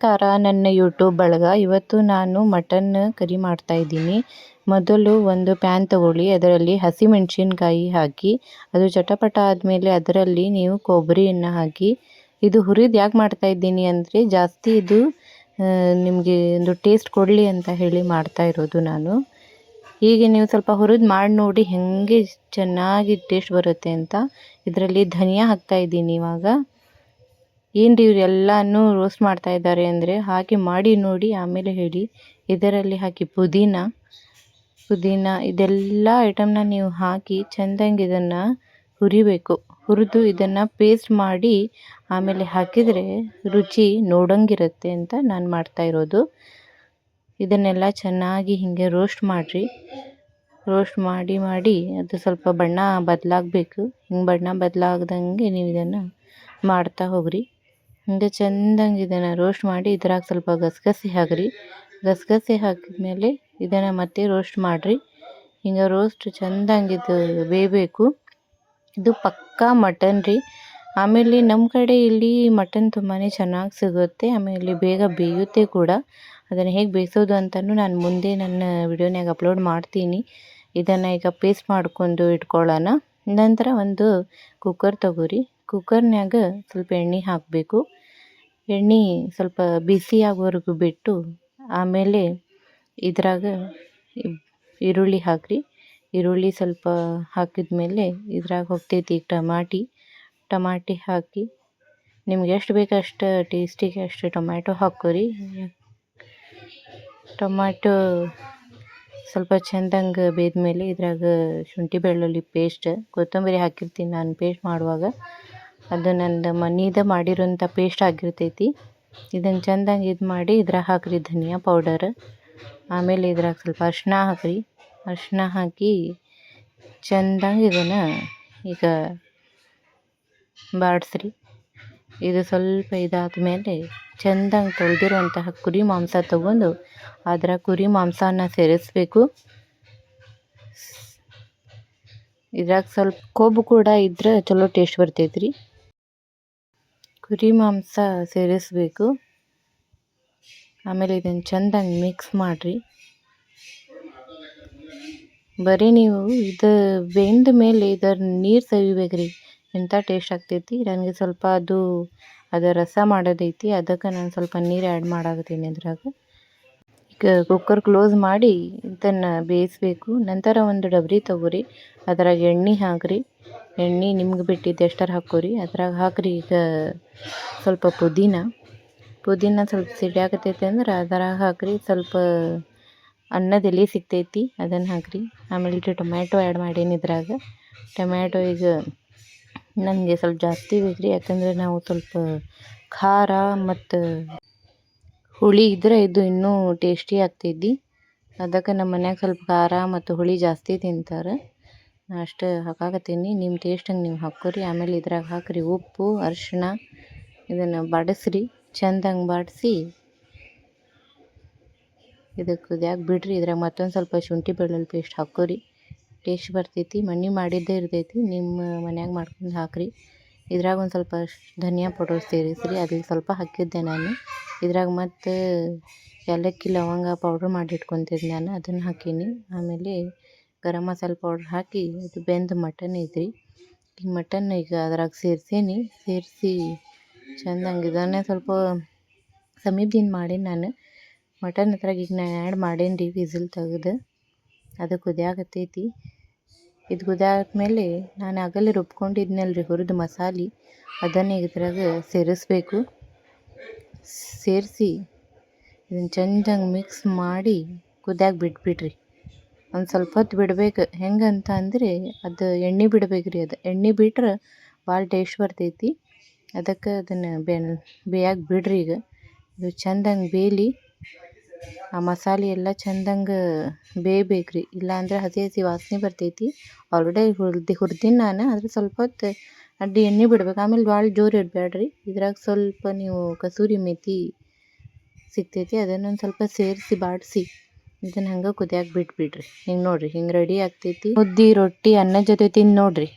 ನಮಸ್ಕಾರ ನನ್ನ ಯೂಟ್ಯೂಬ್ ಬಳಗ. ಇವತ್ತು ನಾನು ಮಟನ್ ಕರಿ ಮಾಡ್ತಾ ಇದ್ದೀನಿ. ಮೊದಲು ಒಂದು ಪ್ಯಾನ್ ತಗೊಳ್ಳಿ, ಅದರಲ್ಲಿ ಹಸಿಮೆಣಸಿನಕಾಯಿ ಹಾಕಿ ಅದು ಚಟಪಟ ಆದಮೇಲೆ ಅದರಲ್ಲಿ ನೀವು ಕೊಬ್ಬರಿಯನ್ನು ಹಾಕಿ ಇದು ಹುರಿದು ಯಾಕೆ ಮಾಡ್ತಾ ಇದ್ದೀನಿ ಅಂದರೆ ಜಾಸ್ತಿ ಇದು ನಿಮಗೆ ಒಂದು ಟೇಸ್ಟ್ ಕೊಡಲಿ ಅಂತ ಹೇಳಿ ಮಾಡ್ತಾ ಇರೋದು ನಾನು. ಹೀಗೆ ನೀವು ಸ್ವಲ್ಪ ಹುರಿದು ಮಾಡಿ ನೋಡಿ ಹೇಗೆ ಚೆನ್ನಾಗಿ ಟೇಸ್ಟ್ ಬರುತ್ತೆ ಅಂತ. ಇದರಲ್ಲಿ ಧನಿಯಾ ಹಾಕ್ತಾ ಇದ್ದೀನಿ ಇವಾಗ. ಏನ್ರಿ ಇವರೆಲ್ಲನೂ ರೋಸ್ಟ್ ಮಾಡ್ತಾ ಇದ್ದಾರೆ ಅಂದರೆ ಹಾಗೆ ಮಾಡಿ ನೋಡಿ ಆಮೇಲೆ ಹೇಳಿ. ಇದರಲ್ಲಿ ಹಾಕಿ ಪುದೀನ ಇದೆಲ್ಲ ಐಟಮ್ನ ನೀವು ಹಾಕಿ ಚೆಂದಂಗೆ ಇದನ್ನು ಹುರಿಬೇಕು. ಹುರಿದು ಇದನ್ನು ಪೇಸ್ಟ್ ಮಾಡಿ ಆಮೇಲೆ ಹಾಕಿದರೆ ರುಚಿ ನೋಡಂಗಿರುತ್ತೆ ಅಂತ ನಾನು ಮಾಡ್ತಾ ಇರೋದು. ಇದನ್ನೆಲ್ಲ ಚೆನ್ನಾಗಿ ಹೀಗೆ ರೋಸ್ಟ್ ಮಾಡಿರಿ. ರೋಸ್ಟ್ ಮಾಡಿ ಅದು ಸ್ವಲ್ಪ ಬಣ್ಣ ಬದಲಾಗಬೇಕು. ಹಿಂಗೆ ಬಣ್ಣ ಬದಲಾಗ್ದಂಗೆ ನೀವು ಇದನ್ನು ಮಾಡ್ತಾ ಹೋಗ್ರಿ. ಹಿಂಗೆ ಚೆಂದಂಗೆ ಇದನ್ನು ರೋಸ್ಟ್ ಮಾಡಿ ಇದ್ರಾಗ ಸ್ವಲ್ಪ ಗಸಗಸೆ ಹಾಕ್ರಿ. ಗಸಗಸೆ ಹಾಕಿದ್ಮೇಲೆ ಇದನ್ನು ಮತ್ತೆ ರೋಸ್ಟ್ ಮಾಡಿರಿ. ಹಿಂಗೆ ರೋಸ್ಟ್ ಚೆಂದಂಗೆ ಇದು ಬೇಯಬೇಕು. ಇದು ಪಕ್ಕಾ ಮಟನ್ ರೀ. ಆಮೇಲೆ ನಮ್ಮ ಕಡೆ ಇಲ್ಲಿ ಮಟನ್ ತುಂಬಾ ಚೆನ್ನಾಗಿ ಸಿಗುತ್ತೆ, ಆಮೇಲೆ ಬೇಗ ಬೇಯುತ್ತೆ ಕೂಡ. ಅದನ್ನು ಹೇಗೆ ಬೇಯಿಸೋದು ಅಂತಲೂ ನಾನು ಮುಂದೆ ನನ್ನ ವಿಡಿಯೋನಾಗ ಅಪ್ಲೋಡ್ ಮಾಡ್ತೀನಿ. ಇದನ್ನು ಈಗ ಪೇಸ್ಟ್ ಮಾಡ್ಕೊಂಡು ಇಟ್ಕೊಳ್ಳೋಣ. ನಂತರ ಒಂದು ಕುಕ್ಕರ್ ತಗೋರಿ. ಕುಕ್ಕರ್ನಾಗ ಸ್ವಲ್ಪ ಎಣ್ಣೆ ಹಾಕಬೇಕು. ಎಣ್ಣೆ ಸ್ವಲ್ಪ ಬಿಸಿ ಆಗೋವರೆಗೂ ಬಿಟ್ಟು ಆಮೇಲೆ ಇದ್ರಾಗ ಈರುಳ್ಳಿ ಹಾಕಿರಿ. ಈರುಳ್ಳಿ ಸ್ವಲ್ಪ ಹಾಕಿದ್ಮೇಲೆ ಇದ್ರಾಗ ಹೋಗ್ತೈತಿ ಟಮಾಟಿ ಹಾಕಿ ನಿಮ್ಗೆ ಎಷ್ಟು ಬೇಕು ಅಷ್ಟು ಟೇಸ್ಟಿಗೆ ಅಷ್ಟು ಟೊಮ್ಯಾಟೊ ಹಾಕೋರಿ. ಟೊಮ್ಯಾಟೊ ಸ್ವಲ್ಪ ಚೆಂದಂಗೆ ಬೇಯ್ದ್ಮೇಲೆ ಇದ್ರಾಗ ಶುಂಠಿ ಬೆಳ್ಳುಳ್ಳಿ ಪೇಸ್ಟ್, ಕೊತ್ತಂಬರಿ ಹಾಕಿರ್ತೀನಿ ನಾನು ಪೇಸ್ಟ್ ಮಾಡುವಾಗ. ಅದು ನಂದು ಮನೆಯದು ಮಾಡಿರೋಂಥ ಪೇಸ್ಟ್ ಆಗಿರ್ತೈತಿ. ಇದನ್ನು ಚೆಂದಂಗೆ ಇದು ಮಾಡಿ ಇದ್ರಾಗ ಹಾಕಿರಿ ಧನಿಯಾ ಪೌಡರ್. ಆಮೇಲೆ ಇದ್ರಾಗ ಸ್ವಲ್ಪ ಅರಿಶಿನ ಹಾಕಿರಿ. ಅರಿಶಿನ ಹಾಕಿ ಚೆಂದಂಗೆ ಇದನ್ನು ಈಗ ಬಾಡಿಸ್ರಿ. ಇದು ಸ್ವಲ್ಪ ಇದಾದಮೇಲೆ ಚೆಂದಂಗೆ ತೊಳೆದಿರುವಂತಹ ಕುರಿ ಮಾಂಸ ತಗೊಂಡು ಅದರ ಕುರಿ ಮಾಂಸನ ಸೇರಿಸ್ಬೇಕು. ಇದ್ರಾಗ ಸ್ವಲ್ಪ ಕೊಬ್ಬು ಕೂಡ ಇದ್ರೆ ಚಲೋ ಟೇಸ್ಟ್ ಬರ್ತೈತ್ರಿ. ಕುರಿ ಮಾಂಸ ಸೇರಿಸ್ಬೇಕು. ಆಮೇಲೆ ಇದನ್ನು ಚೆಂದಂಗೆ ಮಿಕ್ಸ್ ಮಾಡಿರಿ. ಬರೀ ನೀವು ಇದು ಬೆಂದ ಮೇಲೆ ಇದರ ನೀರು ಸವಿಬೇಕ್ರಿ, ಎಂಥ ಟೇಸ್ಟ್ ಆಗ್ತೈತಿ. ನನಗೆ ಸ್ವಲ್ಪ ಅದು ರಸ ಮಾಡೋದೈತಿ, ಅದಕ್ಕೆ ನಾನು ಸ್ವಲ್ಪ ನೀರು ಆ್ಯಡ್ ಮಾಡಾಕತ್ತೀನಿ ಇದ್ರಾಗ. ಈಗ ಕುಕ್ಕರ್ ಕ್ಲೋಸ್ ಮಾಡಿ ಇದನ್ನು ಬೇಯಿಸ್ಬೇಕು. ನಂತರ ಒಂದು ಡಬರಿ ತಗೋರಿ, ಅದ್ರಾಗ ಎಣ್ಣೆ ಹಾಕಿರಿ. ಎಣ್ಣೆ ನಿಮ್ಗೆ ಬಿಟ್ಟಿದ್ದು ಎಷ್ಟರ ಹಾಕೋರಿ. ಅದ್ರಾಗ ಹಾಕಿರಿ ಈಗ ಸ್ವಲ್ಪ ಪುದೀನ ಸ್ವಲ್ಪ ಸಿಡಿಯಾಕತ್ತೈತಿ ಅಂದ್ರೆ ಅದ್ರಾಗ ಹಾಕಿರಿ. ಸ್ವಲ್ಪ ಅನ್ನದ ಎಲೆ ಸಿಗ್ತೈತಿ, ಅದನ್ನು ಹಾಕಿರಿ. ಆಮೇಲೆ ಟೊಮ್ಯಾಟೊ ಆ್ಯಡ್ ಮಾಡೀನಿ ಇದ್ರಾಗ. ಟೊಮ್ಯಾಟೊ ಈಗ ನನಗೆ ಸ್ವಲ್ಪ ಜಾಸ್ತಿ ಬೇಕ್ರಿ, ಯಾಕಂದರೆ ನಾವು ಸ್ವಲ್ಪ ಖಾರ ಮತ್ತು ಹುಳಿ ಇದ್ದರೆ ಇದು ಇನ್ನೂ ಟೇಸ್ಟಿ ಆಗ್ತೈತಿ. ಅದಕ್ಕೆ ನಮ್ಮ ಮನ್ಯಾಗ ಸ್ವಲ್ಪ ಖಾರ ಮತ್ತು ಹುಳಿ ಜಾಸ್ತಿ ತಿಂತಾರೆ. ಅಷ್ಟು ಹಾಕಾಕತ್ತೀನಿ. ನಿಮ್ಮ ಟೇಸ್ಟಂಗೆ ನೀವು ಹಾಕ್ಕೊರಿ. ಆಮೇಲೆ ಇದ್ರಾಗ ಹಾಕಿರಿ ಉಪ್ಪು, ಅರಿಶಿಣ. ಇದನ್ನು ಬಾಡಿಸ್ರಿ, ಚೆಂದಂಗೆ ಬಾಡಿಸಿ ಇದಕ್ಕೆ ಕುದಿಯಾಕೆ ಬಿಡ್ರಿ. ಇದ್ರಾಗ ಮತ್ತೊಂದು ಸ್ವಲ್ಪ ಶುಂಠಿ ಬೆಳ್ಳುಳ್ಳಿ ಪೇಸ್ಟ್ ಹಾಕ್ಕೊರಿ, ಟೇಸ್ಟ್ ಬರ್ತೈತಿ. ಮನೆ ಮಾಡಿದ್ದೇ ಇರ್ತೈತಿ, ನಿಮ್ಮ ಮನ್ಯಾಗ ಮಾಡ್ಕೊಂಡು ಹಾಕಿರಿ. ಇದ್ರಾಗ ಒಂದು ಸ್ವಲ್ಪ ಧನಿಯಾ ಪೌಡರ್ ಸೇರಿಸ್ರಿ. ಅದ್ರಲ್ಲಿ ಸ್ವಲ್ಪ ಹಾಕಿದ್ದೆ ನಾನು. ಇದ್ರಾಗ ಮತ್ತು ಏಲಕ್ಕಿ ಲವಂಗ ಪೌಡ್ರ್ ಮಾಡಿ ಇಟ್ಕೊತೀನಿ ನಾನು, ಅದನ್ನು ಹಾಕೀನಿ. ಆಮೇಲೆ ಗರಂ ಮಸಾಲೆ ಪೌಡ್ರ್ ಹಾಕಿ ಇದು ಬೆಂದ ಮಟನ್ ಐತ್ರಿ. ಈ ಮಟನ್ ಈಗ ಅದ್ರಾಗ ಸೇರಿಸಿ ಚೆಂದಂಗೆ ಇದನ್ನೇ ಸ್ವಲ್ಪ ಸಮೀಪದಿಂದ ಮಾಡೀನಿ ನಾನು. ಮಟನ್ ಅದ್ರಾಗ ಈಗ ನಾನು ಆ್ಯಡ್ ಮಾಡೇನಿ ರೀ ವಿಸಿಲ್ ತೆಗೆದು. ಅದು ಕುದಿಯಾಕತ್ತೈತಿ. ಇದು ಕುದಿಯಾದ್ಮೇಲೆ ನಾನು ಆಗಲೇ ರುಬ್ಕೊಂಡಿದ್ನಲ್ಲ ರೀ ಹುರಿದ ಮಸಾಲೆ, ಅದನ್ನು ಇದ್ರಾಗ ಸೇರಿಸ್ಬೇಕು. ಸೇರಿಸಿ ಇದನ್ನು ಚೆಂದಂಗೆ ಮಿಕ್ಸ್ ಮಾಡಿ ಕುದಿಯಾಕೆ ಬಿಟ್ಬಿಡ್ರಿ. ಒಂದು ಸ್ವಲ್ಪ ಹೊತ್ತು ಬಿಡ್ಬೇಕು. ಹೆಂಗಂತ ಅಂದರೆ ಅದು ಎಣ್ಣೆ ಬಿಡ್ಬೇಕ್ರಿ. ಅದು ಎಣ್ಣೆ ಬಿಟ್ರೆ ಭಾಳ ಟೇಸ್ಟ್ ಬರ್ತೈತಿ. ಅದಕ್ಕೆ ಅದನ್ನು ಬೇಯಕ್ಕೆ ಬಿಡ್ರಿ. ಈಗ ಇದು ಚೆಂದಂಗೆ ಬೇಯಲಿ. ಆ ಮಸಾಲೆ ಎಲ್ಲ ಚೆಂದಂಗೆ ಬೇಯಬೇಕ್ರಿ, ಇಲ್ಲಾಂದ್ರೆ ಹಸಿ ವಾಸನೆ ಬರ್ತೈತಿ. ಆಲ್ರೆಡಿ ಹುರ್ದೀನಿ ನಾನು, ಆದರೆ ಸ್ವಲ್ಪ ಹೊತ್ತು ಅಡ್ಡಿ ಎಣ್ಣೆ ಬಿಡ್ಬೇಕು. ಆಮೇಲೆ ಭಾಳ ಜೋರು ಇಡಬೇಡ್ರಿ. ಇದ್ರಾಗ ಸ್ವಲ್ಪ ನೀವು ಕಸೂರಿ ಮೇಥಿ ಸಿಗ್ತೈತಿ, ಅದನ್ನೊಂದು ಸ್ವಲ್ಪ ಸೇರಿಸಿ ಬಾಡಿಸಿ ಇದನ್ನು ಹಂಗೆ ಕುದಿಯಾಕೆ ಬಿಟ್ಬಿಡ್ರಿ. ಹಿಂಗೆ ನೋಡಿರಿ, ಹಿಂಗೆ ರೆಡಿ ಆಗ್ತೈತಿ. ಮುದ್ದೆ ರೊಟ್ಟಿ ಅನ್ನದ ಜೊತೆ ತಿಂದು ನೋಡಿರಿ.